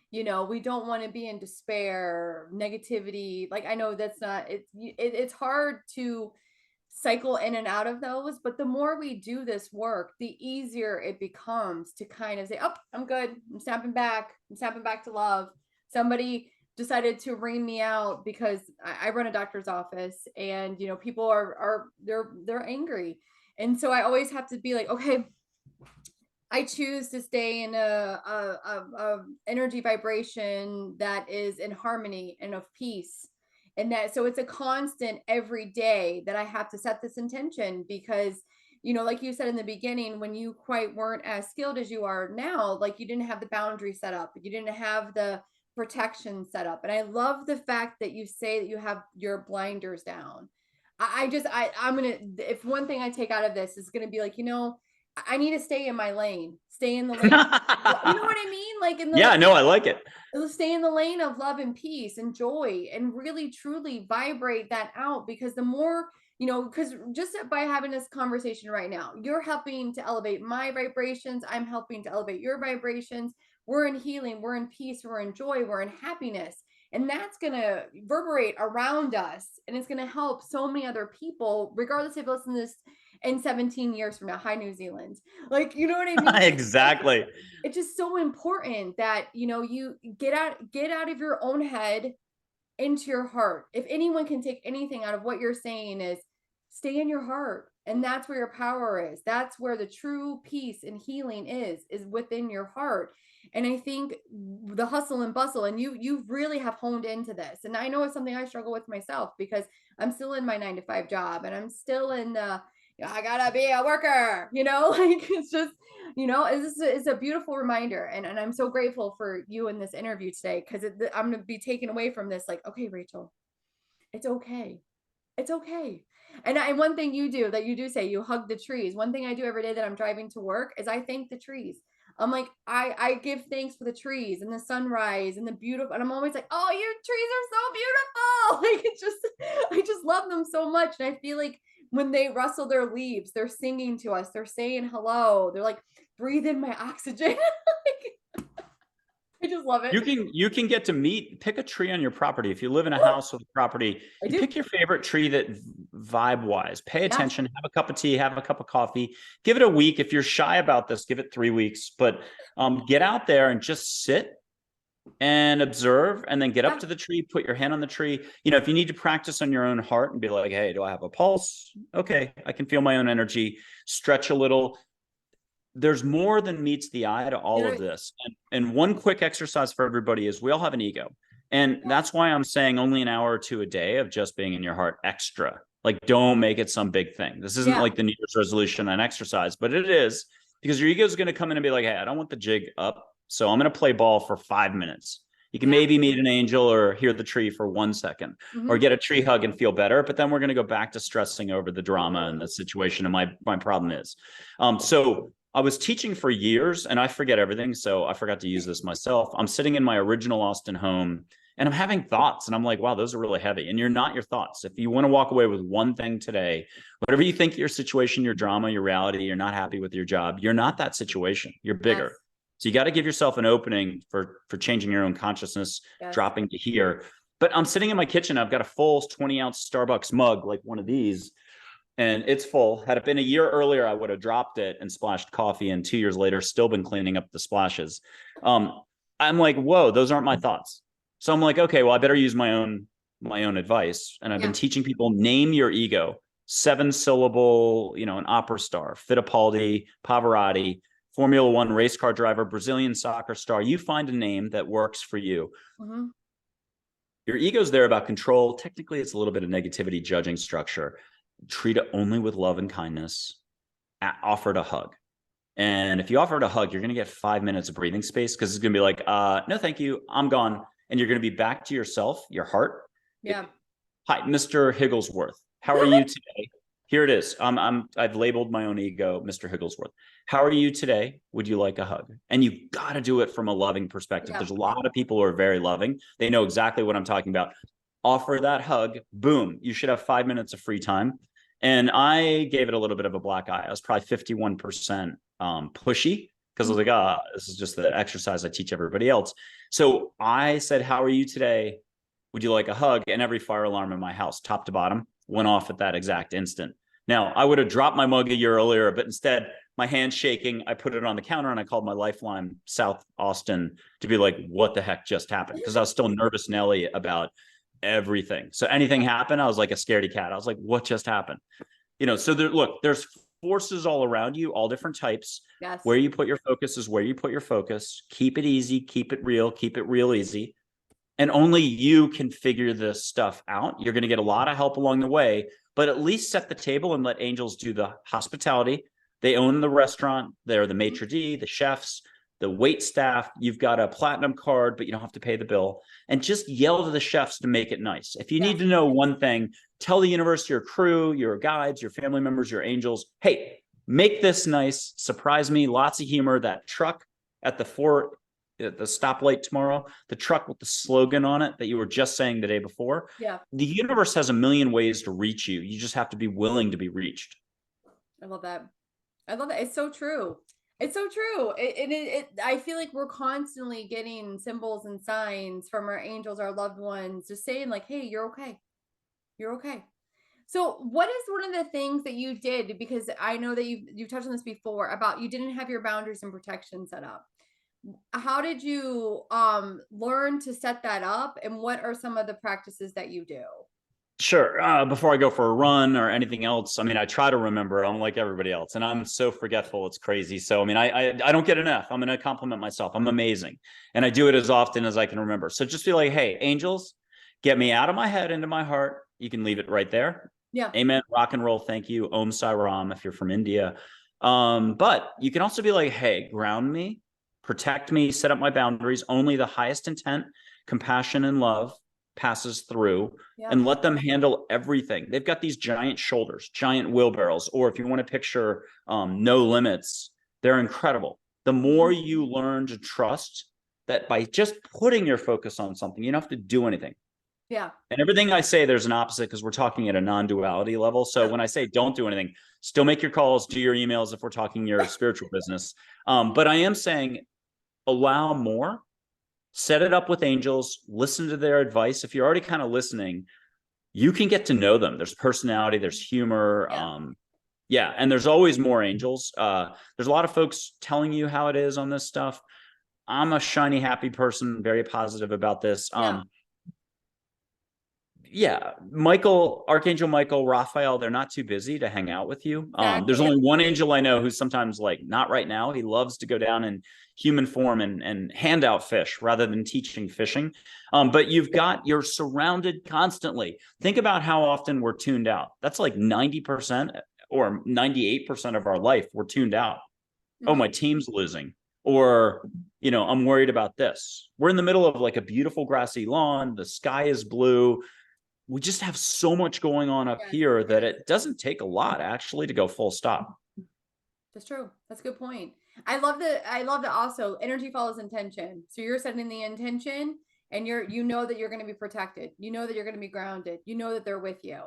You know, we don't want to be in despair, negativity. Like, I know that's not, it's hard to cycle in and out of those, but the more we do this work, the easier it becomes to kind of say, oh, I'm good. I'm snapping back. I'm snapping back to love. Somebody decided to ream me out because I run a doctor's office, and you know, people are they're angry, and so I always have to be like, okay, I choose to stay in a energy vibration that is in harmony and of peace, and that, so it's a constant every day that I have to set this intention, because you know, like you said in the beginning, when you quite weren't as skilled as you are now, like you didn't have the boundary set up, you didn't have the protection set up. And I love the fact that you say that you have your blinders down. I'm gonna, if one thing I take out of this is gonna be like, you know, I need to stay in my lane, stay in the lane. You know what I mean? Like in the, yeah, no, I like it. Stay in the lane of love and peace and joy, and really truly vibrate that out, because the more, you know, because just by having this conversation right now, you're helping to elevate my vibrations, I'm helping to elevate your vibrations. We're in healing, we're in peace, we're in joy, we're in happiness, and that's going to reverberate around us, and it's going to help so many other people, regardless if you listen to this in 17 years from now. Hi, New Zealand. Like, you know what I mean? Exactly. It's just so important that, you know, you get out of your own head into your heart. If anyone can take anything out of what you're saying, is stay in your heart. And that's where your power is. That's where the true peace and healing is within your heart. And I think the hustle and bustle, and you really have honed into this. And I know it's something I struggle with myself, because I'm still in my 9-to-5 job, and I'm still in the, I gotta be a worker, you know, like it's just, you know, it's a beautiful reminder. And I'm so grateful for you in this interview today, because I'm going to be taken away from this. Like, okay, Rachel, it's okay. It's okay. And one thing you do, that you do say, you hug the trees. One thing I do every day that I'm driving to work is I thank the trees. I'm like, I give thanks for the trees and the sunrise and the beautiful, and I'm always like, oh, your trees are so beautiful. Like, it's just, I just love them so much. And I feel like when they rustle their leaves, they're singing to us, they're saying hello, they're like, breathe in my oxygen. Like, I just love it. You can get to pick a tree on your property. If you live in a house with a property, you pick your favorite tree that vibe wise, pay attention, have a cup of tea, have a cup of coffee, give it a week. If you're shy about this, give it 3 weeks, but get out there and just sit and observe, and then get up to the tree, put your hand on the tree. You know, if you need to practice on your own heart and be like, hey, do I have a pulse? Okay, I can feel my own energy, stretch a little. There's more than meets the eye to all of this. And one quick exercise for everybody is, we all have an ego. And that's why I'm saying only an hour or two a day of just being in your heart extra. Like, don't make it some big thing. This isn't like the New Year's resolution on exercise, but it is, because your ego is going to come in and be like, hey, I don't want the jig up, so I'm going to play ball for 5 minutes. You can maybe meet an angel or hear the tree for 1 second, or get a tree hug and feel better. But then we're going to go back to stressing over the drama and the situation. And my problem is, so I was teaching for years and I forget everything. So I forgot to use this myself. I'm sitting in my original Austin home and I'm having thoughts, and I'm like, wow, those are really heavy. And you're not your thoughts. If you want to walk away with one thing today, whatever you think your situation, your drama, your reality, you're not happy with your job, you're not that situation. You're bigger. So you got to give yourself an opening for changing your own consciousness, dropping to here. But I'm sitting in my kitchen. I've got a full 20-ounce Starbucks mug, like one of these, and it's full. Had it been a year earlier, I would have dropped it and splashed coffee. And 2 years later, still been cleaning up the splashes. I'm like, whoa, those aren't my thoughts. So I'm like, okay, well, I better use my own advice. And I've been teaching people, name your ego. 7-syllable, an opera star, Fittipaldi, Pavarotti, Formula One race car driver, Brazilian soccer star. You find a name that works for you. Mm-hmm. Your ego's there about control. Technically, it's a little bit of negativity judging structure. Treat it only with love and kindness. Offer it a hug. And if you offer it a hug, you're going to get 5 minutes of breathing space, because it's going to be like, no, thank you, I'm gone. And you're going to be back to yourself, your heart. Yeah. Hi, Mr. Higglesworth. How are you today? Here it is. I've labeled my own ego, Mr. Higglesworth. How are you today? Would you like a hug? And you got to do it from a loving perspective. There's a lot of people who are very loving. They know exactly what I'm talking about. Offer that hug. Boom. You should have 5 minutes of free time. And I gave it a little bit of a black eye. I was probably 51% pushy, because I was like, this is just the exercise I teach everybody else. So I said, how are you today? Would you like a hug? And every fire alarm in my house, top to bottom, went off at that exact instant. Now, I would have dropped my mug a year earlier, but instead, my hand's shaking. I put it on the counter and I called my Lifeline South Austin to be like, what the heck just happened? Because I was still nervous Nelly about everything. So anything happened, I was like a scaredy cat. I was like, what just happened? So there's forces all around you, all different types. Yes. Where you put your focus is where you put your focus. Keep it easy, keep it real easy. And only you can figure this stuff out. You're going to get a lot of help along the way, but at least set the table and let angels do the hospitality. They own the restaurant. They're the maitre d', the chefs, the wait staff. You've got a platinum card, but you don't have to pay the bill. And just yell to the chefs to make it nice. If you need to know one thing, tell the universe, your crew, your guides, your family members, your angels, hey, make this nice. Surprise me. Lots of humor. That truck at the stoplight tomorrow, the truck with the slogan on it that you were just saying the day before. Yeah. The universe has a million ways to reach you. You just have to be willing to be reached. I love that. It's so true. It's so true. I feel like we're constantly getting symbols and signs from our angels, our loved ones, just saying like, hey, you're okay. You're okay. So what is one of the things that you did? Because I know that you've touched on this before about you didn't have your boundaries and protection set up. How did you learn to set that up? And what are some of the practices that you do? Sure. Before I go for a run or anything else, I try to remember. I'm like everybody else, and I'm so forgetful. It's crazy. So, I don't get enough. I'm going to compliment myself. I'm amazing. And I do it as often as I can remember. So just be like, hey, angels, get me out of my head into my heart. You can leave it right there. Yeah. Amen. Rock and roll. Thank you. Om Sai Ram if you're from India. But you can also be like, hey, ground me, protect me, set up my boundaries. Only the highest intent, compassion, and love passes through, and let them handle everything. They've got these giant shoulders, giant wheelbarrows, or if you want to picture no limits, they're incredible. The more you learn to trust that by just putting your focus on something, you don't have to do anything. Yeah. And everything I say, there's an opposite, because we're talking at a non-duality level. So when I say don't do anything, still make your calls, do your emails if we're talking your spiritual business. But I am saying allow more. Set it up with angels, listen to their advice. If you're already kind of listening, you can get to know them. There's personality, there's humor. And there's always more angels. There's a lot of folks telling you how it is on this stuff. I'm a shiny, happy person, very positive about this. Michael, Archangel Michael, Raphael, they're not too busy to hang out with you. There's only one angel I know who's sometimes like, not right now. He loves to go down in human form and hand out fish rather than teaching fishing. But you're surrounded constantly. Think about how often we're tuned out. That's like 90% or 98% of our life. We're tuned out. Oh, my team's losing. Or, I'm worried about this. We're in the middle of like a beautiful grassy lawn. The sky is blue. We just have so much going on up here that it doesn't take a lot actually to go full stop. That's true. That's a good point. I love that also energy follows intention. So you're setting the intention and you know that you're going to be protected. You know that you're going to be grounded. You know that they're with you.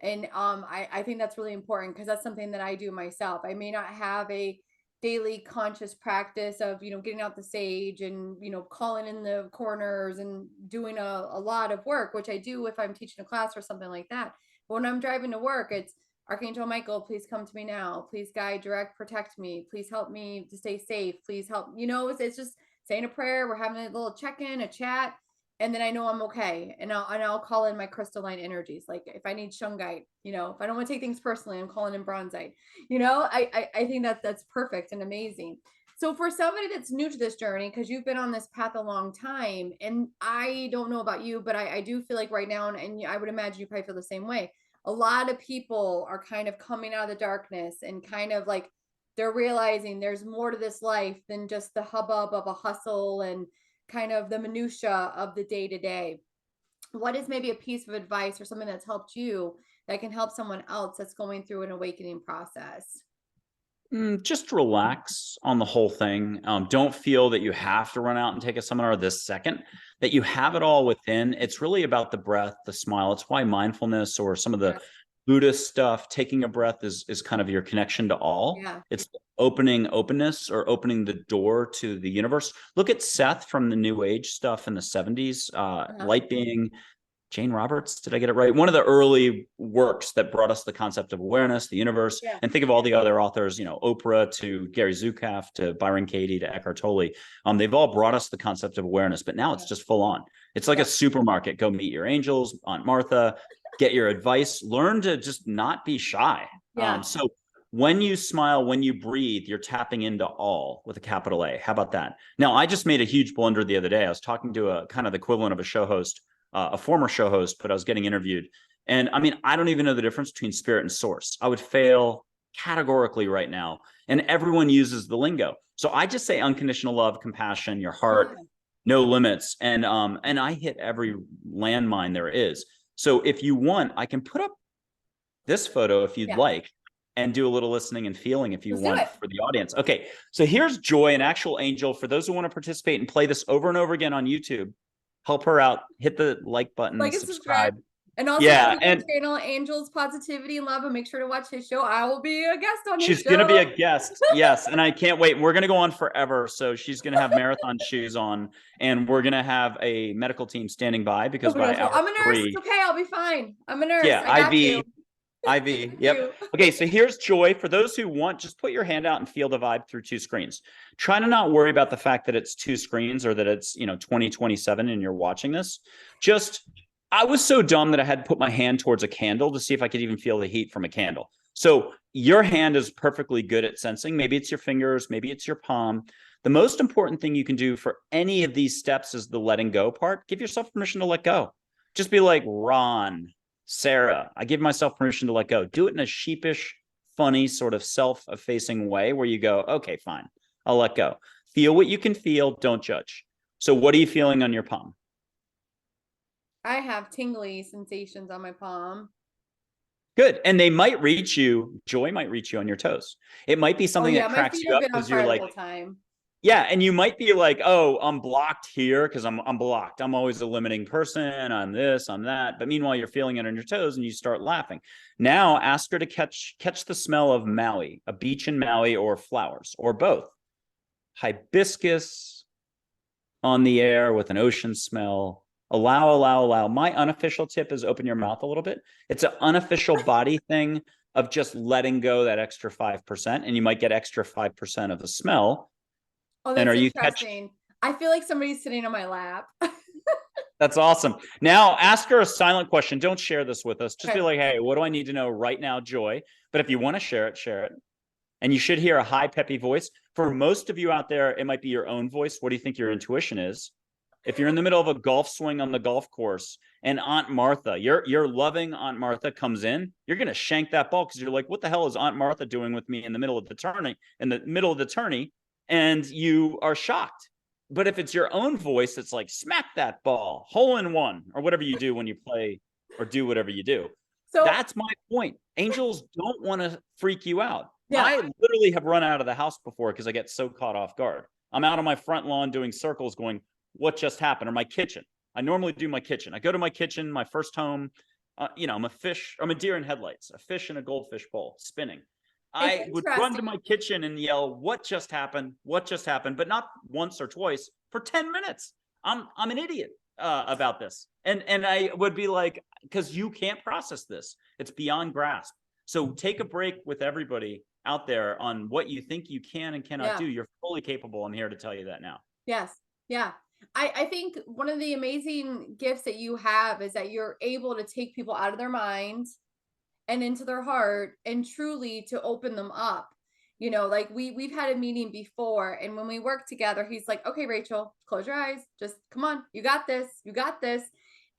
And I think that's really important because that's something that I do myself. I may not have a daily conscious practice of, getting out the sage and, calling in the corners and doing a lot of work, which I do if I'm teaching a class or something like that. But when I'm driving to work, it's Archangel Michael, please come to me now. Please guide, direct, protect me. Please help me to stay safe. Please help. It's just saying a prayer. We're having a little check-in, a chat, and then I know I'm okay. And I'll call in my crystalline energies. Like if I need shungite, if I don't want to take things personally, I'm calling in bronzite. I think that's perfect and amazing. So for somebody that's new to this journey, because you've been on this path a long time, and I don't know about you, but I do feel like right now, and I would imagine you probably feel the same way. A lot of people are kind of coming out of the darkness and kind of like they're realizing there's more to this life than just the hubbub of a hustle and kind of the minutia of the day to day. What is maybe a piece of advice or something that's helped you that can help someone else that's going through an awakening process? Just relax on the whole thing. Don't feel that you have to run out and take a seminar this second, that you have it all within. It's really about the breath, the smile. It's why mindfulness or some of the Buddhist stuff, taking a breath is kind of your connection to all. Yeah. It's opening openness or opening the door to the universe. Look at Seth from the New Age stuff in the 70s, light being Jane Roberts, did I get it right? One of the early works that brought us the concept of awareness, the universe, and think of all the other authors, Oprah to Gary Zukav to Byron Katie to Eckhart Tolle. They've all brought us the concept of awareness, but now it's just full on. It's like a supermarket. Go meet your angels, Aunt Martha, get your advice, learn to just not be shy. So when you smile, when you breathe, you're tapping into all with a capital A. How about that? Now, I just made a huge blunder the other day. I was talking to a kind of the equivalent of a show host, a former show host, but I was getting interviewed. And I mean, I don't even know the difference between spirit and source. I would fail categorically right now. And everyone uses the lingo. So I just say unconditional love, compassion, your heart, no limits. And I hit every landmine there is. So if you want, I can put up this photo if you'd like and do a little listening and feeling if you want for the audience. Okay. So here's Joy, an actual angel. For those who want to participate and play this over and over again on YouTube, help her out, hit the like button, like and subscribe. And also channel Angels Positivity and Love, and make sure to watch his show. I will be a guest on his show. She's going to be a guest. Yes. And I can't wait. We're going to go on forever. So she's going to have marathon shoes on, and we're going to have a medical team standing by because by hour I'm a nurse. 3, it's okay. I'll be fine. I'm a nurse. I got you. IV. Yep. Okay. So here's Joy. For those who want, just put your hand out and feel the vibe through 2 screens. Try to not worry about the fact that it's 2 screens or that it's, 2027 and you're watching this. I was so dumb that I had to put my hand towards a candle to see if I could even feel the heat from a candle. So your hand is perfectly good at sensing. Maybe it's your fingers, maybe it's your palm. The most important thing you can do for any of these steps is the letting go part. Give yourself permission to let go. Just be like, Ron, Sarah, I give myself permission to let go. Do it in a sheepish, funny, sort of self-effacing way where you go, okay, fine, I'll let go. Feel what you can feel. Don't judge. So what are you feeling on your palm? I have tingly sensations on my palm. Good. And they might reach you. Joy might reach you on your toes. It might be something that cracks you up because you're like, yeah. And you might be like, oh, I'm blocked here because I'm blocked. I'm always a limiting person. I'm this, I'm that. But meanwhile, you're feeling it on your toes and you start laughing. Now ask her to catch the smell of Maui, a beach in Maui, or flowers, or both. Hibiscus on the air with an ocean smell. Allow. My unofficial tip is open your mouth a little bit. It's an unofficial body thing of just letting go that extra 5%, and you might get extra 5% of the smell. Oh, that's interesting. I feel like somebody's sitting on my lap. That's awesome. Now ask her a silent question. Don't share this with us. Just be like, hey, what do I need to know right now, Joy? But if you want to share it, share it. And you should hear a high, peppy voice. For most of you out there, it might be your own voice. What do you think your intuition is? If you're in the middle of a golf swing on the golf course and Aunt Martha, your loving Aunt Martha comes in, you're going to shank that ball because you're like, what the hell is Aunt Martha doing with me in the middle of the tourney? And you are shocked. But if it's your own voice, it's like, smack that ball, hole in one, or whatever you do when you play or do whatever you do. So that's my point. Angels don't want to freak you out. Yeah. I literally have run out of the house before because I get so caught off guard. I'm out on my front lawn doing circles going, what just happened? Or my kitchen. I normally do my kitchen. I go to my kitchen, my first home. I'm a deer in headlights, a fish in a goldfish bowl, spinning. It's I would run interesting. to my kitchen and yell, "What just happened? What just happened?" But not once or twice for 10 minutes. I'm an idiot about this. And I would be like, because you can't process this. It's beyond grasp. So take a break with everybody out there on what you think you can and cannot Yeah. do. You're fully capable. I'm here to tell you that now. Yes. Yeah. I think one of the amazing gifts that you have is that you're able to take people out of their mind and into their heart and truly to open them up. Like we've had a meeting before, and when we work together, he's like, "Okay, Rachel, close your eyes. Just come on. You got this. You got this."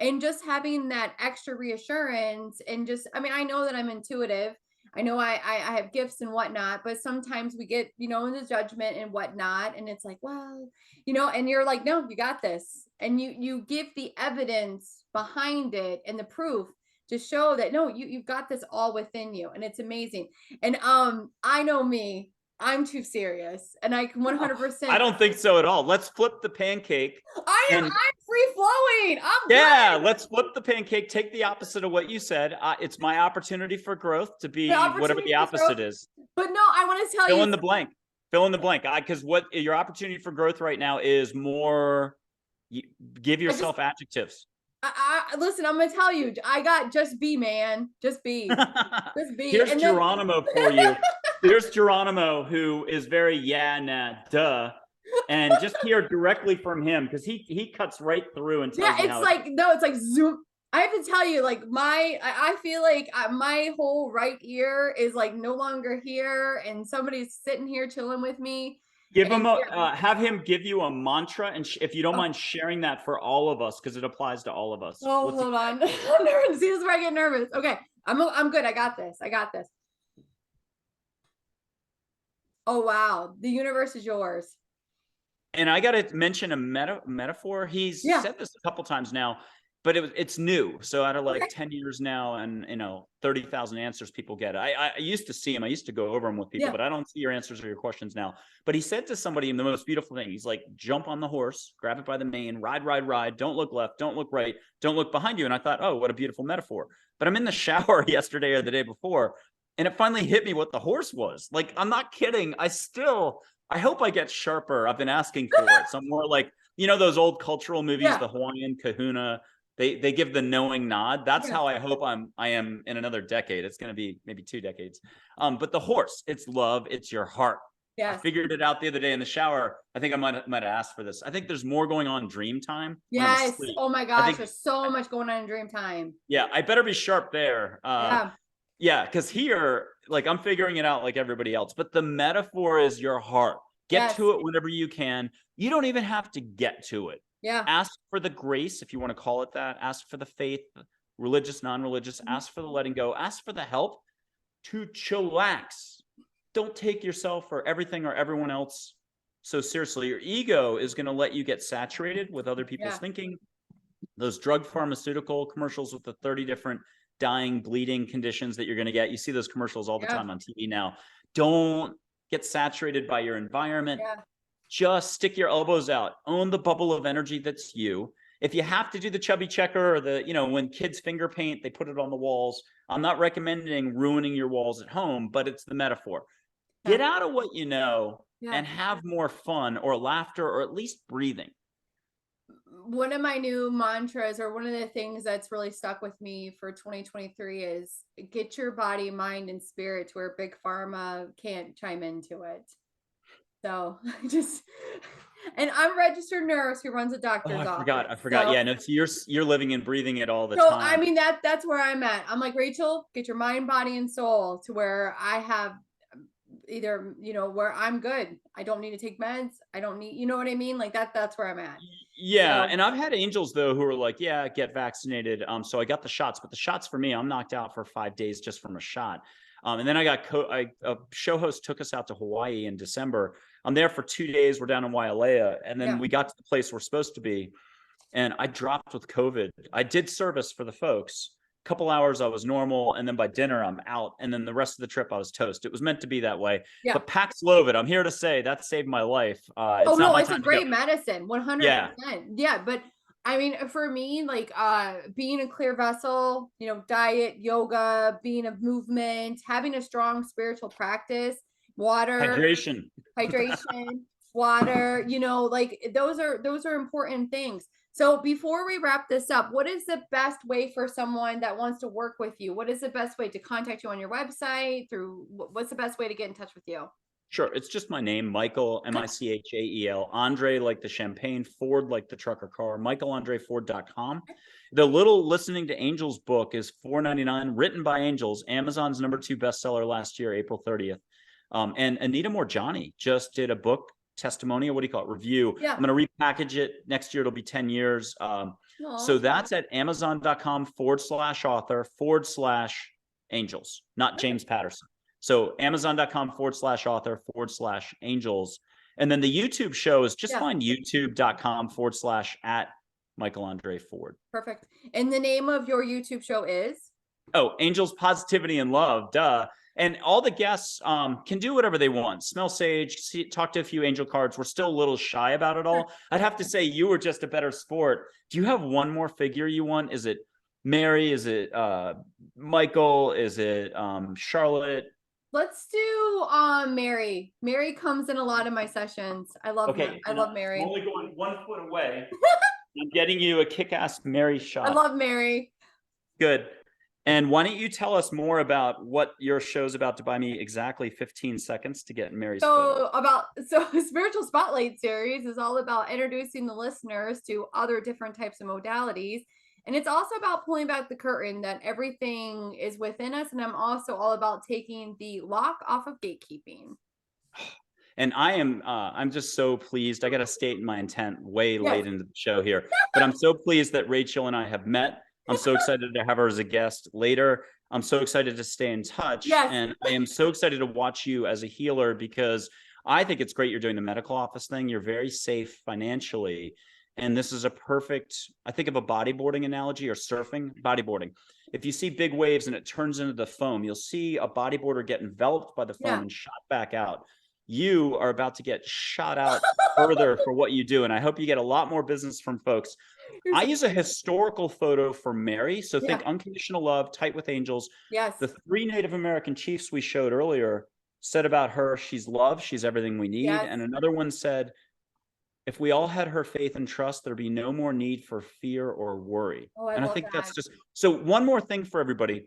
And just having that extra reassurance and just, I mean, I know that I'm intuitive. I know I have gifts and whatnot, but sometimes we get, in the judgment and whatnot. And it's like, well, and you're like, no, you got this. And you give the evidence behind it and the proof to show that no, you've got this all within you. And it's amazing. And I know me, I'm too serious. And I can I 100%. don't think so at all. Let's flip the pancake. I'm And free flowing. I'm yeah, good. let's flip the pancake. Take the opposite of what you said. It's my opportunity for growth to The be whatever opportunity the for growth. opposite is. But no, I want to tell Fill you, in the blank. Fill in the blank. Because what your opportunity for growth right now is more. Give I just yourself adjectives. listen, I'm gonna tell you, I got just be, man. Just be. Just be. Here's And then Geronimo for you. Here's Geronimo, who is very nah, duh, and just hear directly from him because he cuts right through and yeah, tells you it's how it is. like no, it's like zoom. I have to tell you, like I feel like my whole right ear is like no longer here, and somebody's sitting here chilling with me. Give him And a yeah, have him give you a mantra, and if you don't oh, mind sharing that for all of us, because it applies to all of us. oh, Let's. hold on. I'm nervous. See, this is where I get nervous. Okay, I'm good. I got this. I got this. Oh wow, the universe is yours. And I got to mention a metaphor. He's Yeah. said this a couple times now, but it's new. So out of like Okay. 10 years now, and 30,000 answers people get. I used to see him. I used to go over them with people, Yeah. but I don't see your answers or your questions now. But he said to somebody the most beautiful thing. He's like, jump on the horse, grab it by the mane, ride, ride, ride. Don't look left. Don't look right. Don't look behind you. And I thought, oh, what a beautiful metaphor. But I'm in the shower yesterday or the day before, and it finally hit me what the horse was. Like, I'm not kidding. I hope I get sharper. I've been asking for it. So I'm more like, those old cultural movies, Yeah. the Hawaiian Kahuna, they give the knowing nod. That's Yeah. how I hope I am in another decade. It's going to be maybe 2 decades. But the horse, it's love, it's your heart. I Yes. figured it out the other day in the shower. I think I might have asked for this. I think there's more going on dream time when I'm Yes. asleep. Oh my I gosh, think, there's so much going on in dream time. yeah, I better be sharp there. Yeah. Yeah, because here, like, I'm figuring it out like everybody else, but the metaphor is your heart. Get Yes. to it whenever you can. You don't even have to get to it. Yeah. Ask for the grace, if you want to call it that. Ask for the faith, religious, non-religious. Mhm. Ask for the letting go. Ask for the help to chillax. Don't take yourself or everything or everyone else so seriously. Your ego is going to let you get saturated with other people's Yeah. thinking. Those drug pharmaceutical commercials with the 30 different dying, bleeding conditions that you're going to get. You see those commercials all the Yeah. time on TV now. Don't get saturated by your environment. Yeah. Just stick your elbows out. Own the bubble of energy that's you. If you have to do the chubby checker or when kids finger paint, they put it on the walls. I'm not recommending ruining your walls at home, but it's the metaphor. Yeah. Get out of what you know Yeah. and have more fun or laughter or at least breathing. One of my new mantras, or one of the things that's really stuck with me for 2023, is get your body, mind, and spirit to where big pharma can't chime into it. So and I'm a registered nurse who runs a Oh, doctor's I office. forgot. I forgot. So, Yeah, no, you're living and breathing it all the so time. I mean that's where I'm at. I'm like, Rachel, get your mind, body, and soul to where I have either, where I'm good. I don't need to take meds. I don't need, you know what I mean? Like that's where I'm at. Yeah, So and I've had angels though who are like, yeah, get vaccinated. So I got the shots, but the shots for me, I'm knocked out for 5 days just from a shot. And then I got a show host took us out to Hawaii in December. I'm there for 2 days. We're down in Wailea, and then yeah. we got to the place we're supposed to be, and I dropped with COVID. I did service for the folks. Couple hours I was normal, and then by dinner I'm out, and then the rest of the trip I was toast. It was meant to be that way. Yeah. But Paxlovid, I'm here to say that saved my life. It's Oh not no, my it's a time to go. great medicine, 100%. Yeah. Yeah, but I mean, for me, like being a clear vessel, you know, diet, yoga, being of movement, having a strong spiritual practice, water, Hydration. hydration, water, you know, like those are important things. So before we wrap this up, what is the best way for someone that wants to work with you? What is the best way to contact you on your website? Through what's the best way to get in touch with you? Sure. It's just my name, Michael, Michael, Andre like the champagne, Ford like the trucker car, michaelandreford.com. The little Listening to Angels book is $4.99, written by angels, Amazon's #2 bestseller last year, April 30th. And Anita Morjani just did a book testimonial. What do you call it? Review. Yeah. I'm going to repackage it. Next year, it'll be 10 years. So that's at amazon.com/author/angels, not James Patterson. So amazon.com/author/angels. And then the YouTube show is just find youtube.com/at Michael Andre Ford. Perfect. And the name of your YouTube show is? Oh, Angels, Positivity, and Love. Duh. And all the guests can do whatever they want. Smell sage, talk to a few angel cards. We're still a little shy about it all. I'd have to say you were just a better sport. Do you have one more figure you want? Is it Mary? Is it Michael? Is it Charlotte? Let's do Mary. Mary comes in a lot of my sessions. I love I love Mary. I'm only going 1 foot away. I'm getting you a kick-ass Mary shot. I love Mary. Good. And why don't you tell us more about what your show's about to buy me exactly 15 seconds to get Mary's photo. Spiritual Spotlight series is all about introducing the listeners to other different types of modalities. And it's also about pulling back the curtain that everything is within us. And I'm also all about taking the lock off of gatekeeping. And I'm just so pleased. I got to state my intent way late into the show here, but I'm so pleased that Rachel and I have met. I'm so excited to have her as a guest later. I'm so excited to stay in touch. And I am so excited to watch you as a healer, because I think it's great you're doing the medical office thing. You're very safe financially. And this is a perfect, I think of a bodyboarding analogy, or surfing, bodyboarding. If you see big waves and it turns into the foam, you'll see a bodyboarder get enveloped by the foam and shot back out. You are about to get shot out further for what you do. And I hope you get a lot more business from folks. I use a historical photo for Mary. So think unconditional love, tight with angels. Yes. The 3 Native American chiefs we showed earlier said about her, she's love, she's everything we need. And another one said, if we all had her faith and trust, there'd be no more need for fear or worry. And I think that's just, so one more thing for everybody.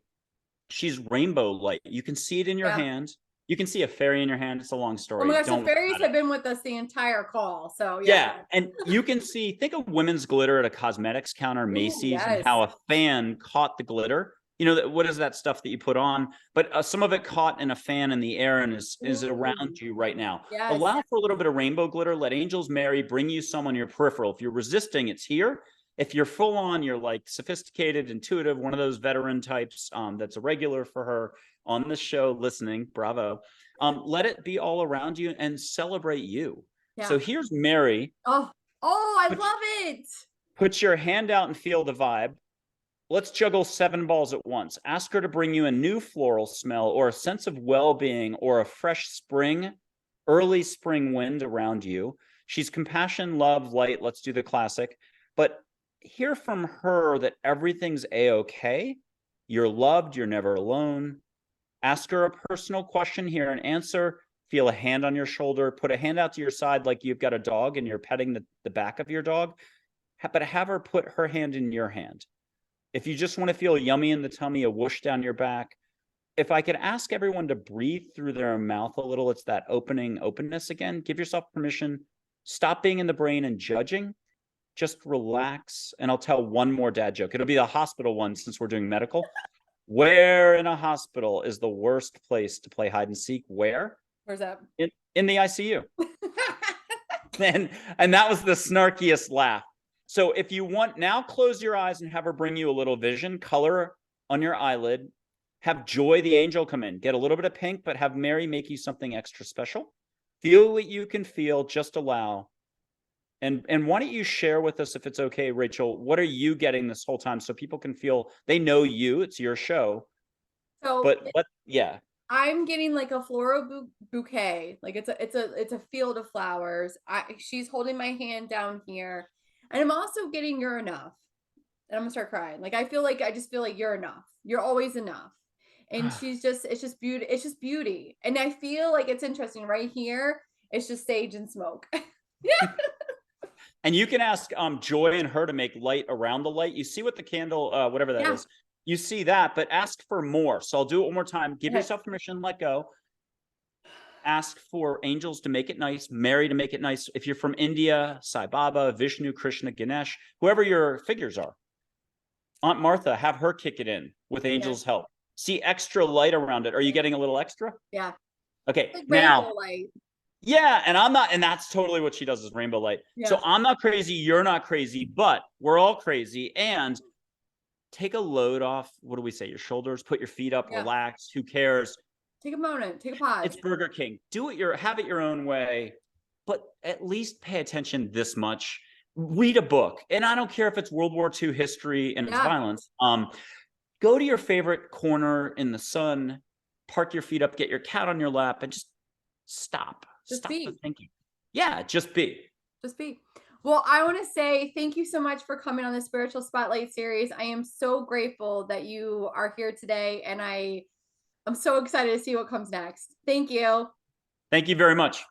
She's rainbow light. You can see it in your hand. You can see a fairy in your hand. It's a long story. Oh my gosh, the fairies have been with us the entire call. So yeah. And you can see, think of women's glitter at a cosmetics counter, Macy's, and how a fan caught the glitter. You know, what is that stuff that you put on? But some of it caught in a fan in the air and is around you right now. Allow for a little bit of rainbow glitter. Let angels, Mary, bring you some on your peripheral. If you're resisting, it's here. If you're full on, you're like sophisticated, intuitive, one of those veteran types that's a regular for her on this show, listening, bravo. Let it be all around you and celebrate you. So here's Mary. Oh, I love it. Put your hand out and feel the vibe. Let's juggle 7 balls at once. Ask her to bring you a new floral smell, or a sense of well-being, or a fresh spring, early spring wind around you. She's compassion, love, light. Let's do the classic. But hear from her that everything's a-okay. You're loved. You're never alone. Ask her a personal question here and answer. Feel a hand on your shoulder. Put a hand out to your side like you've got a dog and you're petting the back of your dog. But have her put her hand in your hand. If you just want to feel yummy in the tummy, a whoosh down your back. If I could ask everyone to breathe through their mouth a little, it's that openness again. Give yourself permission. Stop being in the brain and judging. Just relax. And I'll tell one more dad joke. It'll be the hospital one since we're doing medical. Where in a hospital is the worst place to play hide and seek? Where? Where's that? In the ICU. and that was the snarkiest laugh. So if you want, now close your eyes and have her bring you a little vision, color on your eyelid. Have Joy the angel come in. Get a little bit of pink, but have Mary make you something extra special. Feel what you can feel, just allow. And why don't you share with us, if it's okay, Rachel, what are you getting this whole time so people can feel they know you, it's your show. So I'm getting like a floral bouquet. Like it's a field of flowers. She's holding my hand down here. And I'm also getting you're enough. And I'm gonna start crying. Like I just feel like you're enough. You're always enough. And it's just beauty. It's just beauty. And I feel like it's interesting right here. It's just sage and smoke. Yeah. And you can ask Joy and her to make light around the light. You see what the candle, whatever that Yeah. is, you see that, but ask for more. So I'll do it one more time. Give Okay. yourself permission, let go. Ask for angels to make it nice, Mary to make it nice. If you're from India, Sai Baba, Vishnu, Krishna, Ganesh, whoever your figures are. Aunt Martha, have her kick it in with Yeah. angels' help. See extra light around it. Are you getting a little extra? Yeah. Okay, Like rainbow now, light. yeah, and I'm not, and that's totally what she does is rainbow light. Yeah. So I'm not crazy, you're not crazy, but we're all crazy. And take a load off. What do we say? Your shoulders, put your feet up, Yeah. relax. Who cares? Take a moment. Take a pause. It's Burger King. Do it have it your own way, but at least pay attention this much. Read a book. And I don't care if it's World War II history and it's Yeah. violence. Go to your favorite corner in the sun, park your feet up, get your cat on your lap, and just stop. Just Stop the be. thinking. Yeah, just be. Just be. Well, I want to say thank you so much for coming on the Spiritual Spotlight series. I am so grateful that you are here today, and I'm so excited to see what comes next. Thank you. Thank you very much.